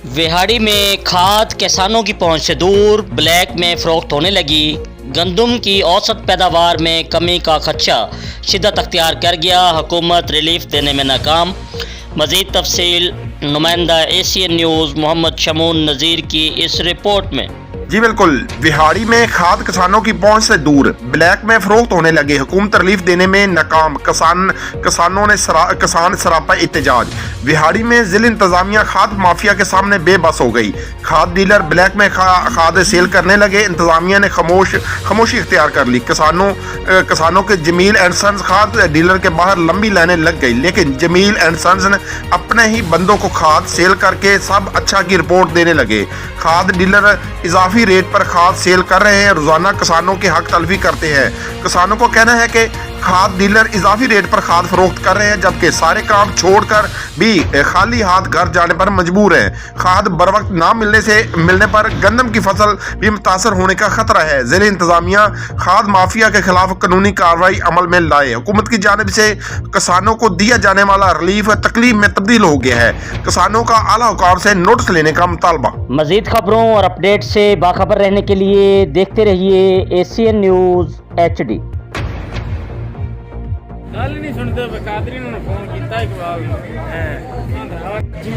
विहाड़ी में खाद किसानों की पहुंच से दूर, ब्लैक में फरोख्त होने लगी। गंदम की औसत पैदावार में कमी का खदशा शिद्दत अख्तियार कर गया। हुकूमत रिलीफ देने में नाकाम। मज़ीद तफसील नुमाइंदा एशियन न्यूज़ मोहम्मद शमून नज़ीर की इस रिपोर्ट में। जी बिल्कुल, बिहाड़ी में खाद किसानों की पहुंच से दूर, ब्लैक में फरोख्त होने लगे। हुकूमत रिलीफ देने में नाकाम। किसानों ने किसान सरापा इत्तेजाज। बिहाड़ी में जिला इंतजामिया खाद माफिया के सामने बेबस हो गई। खाद डीलर ब्लैक में खाद सेल करने लगे। इंतजामिया ने खामोशी इख्तियार कर ली। किसानों के जमील एंड सन्स खाद डीलर के बाहर लंबी लाइनें लग गई, लेकिन जमील एंड सन्स ने अपने ही बंदों को खाद सेल करके सब अच्छा की रिपोर्ट देने लगे। खाद डीलर इजाफी रेट पर खाद सेल कर रहे हैं, रोजाना किसानों के हक तलफी करते हैं। किसानों को कहना है कि खाद डीलर इजाफी रेट पर खाद फरोख्त कर रहे हैं, जबकि सारे काम छोड़कर भी खाली हाथ घर जाने पर मजबूर हैं। खाद बर वक्त ना मिलने पर गंदम की फसल भी मुतासर होने का खतरा है। जिला इंतजामिया खाद माफिया के खिलाफ कानूनी कार्रवाई अमल में लाए। हुकूमत की जानिब से किसानों को दिया जाने वाला रिलीफ तकलीफ में तब्दील हो गया है। किसानों का आला हुकाम से नोटिस लेने का मुतालबा। मज़ीद खबरों और अपडेट से बाखबर रहने के लिए देखते रहिए एशियन न्यूज़ HD। ਗੱਲ ਨਹੀਂ ਸੁਣਦੇ ਕਾਦਰੀ ਨੂੰ ਫੋਨ ਕੀਤਾ ਇਕਬਾਲ ਨੂੰ ਜੀ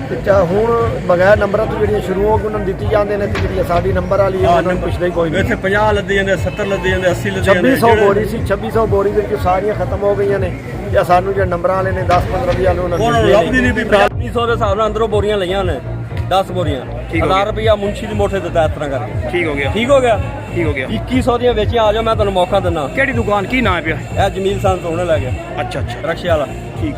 ਤੇ ਹੁਣ ਬਗੈਰ ਨੰਬਰਾਂ ਤੋਂ ਜਿਹੜੀਆਂ ਸ਼ੁਰੂ ਹੋ ਗਈਆਂ ਉਹਨਾਂ ਨੂੰ ਦਿੱਤੀ ਜਾਂਦੇ ਨੇ ਤੇ ਜਿਹੜੀ ਸਾਡੀ ਨੰਬਰ ਵਾਲੀ ਹੈ ਉਹਨਾਂ ਨੂੰ ਪੁੱਛਦਾ ਹੀ ਕੋਈ ਨਹੀਂ। ਇੱਥੇ 50 ਲੱਦੇ ਜਾਂਦੇ 70 ਲੱਦੇ ਜਾਂਦੇ 80 ਲੱਦੇ ਜਾਂਦੇ 2600 ਬੋਰੀ ਸੀ 2600 ਬੋਰੀ ਵਿੱਚ ਸਾਰੀਆਂ ਖਤਮ ਹੋ ਗਈਆਂ ਨੇ ਜਾਂ ਸਾਨੂੰ ਜਿਹੜੇ ਨੰਬਰਾਂ ਵਾਲੇ ਨੇ 10-15 ਰੁਪਏ ਵਾਲੇ ਉਹਨਾਂ ਨੂੰ ਲੱਭਦੀ ਨਹੀਂ ਵੀ 2500 ਦੇ ਹਿਸਾਬ ਨਾਲ ਅੰਦਰੋਂ ਬੋਰੀਆਂ ਲਈਆਂ ਨੇ 10 ਬੋਰੀਆਂ 1000 ਰੁਪਇਆ ਮੁੰਸ਼ੀ ਦੀ ਮੋਠੇ ਦਿੱਤਾ ਇਸ ਤਰ੍ਹਾਂ ਕਰਕੇ। ਠੀਕ ਹੋ ਗਿਆ 2100 ਦੀਆਂ ਵੇਚੀਆਂ ਆ ਜਾਓ, ਮੈਂ ਤੁਹਾਨੂੰ ਮੌਕਾ ਦਿੰਦਾ। ਕਿਹੜੀ ਦੁਕਾਨ ਕੀ ਨਾਮ ਪਿਆ? ਇਹ ਜਮੀਲ ਸੰਤ ਹੋਣੇ ਲੈ ਗਿਆ। ਅੱਛਾ ਰਕਸ਼ੇ ਵਾਲਾ। ਠੀਕ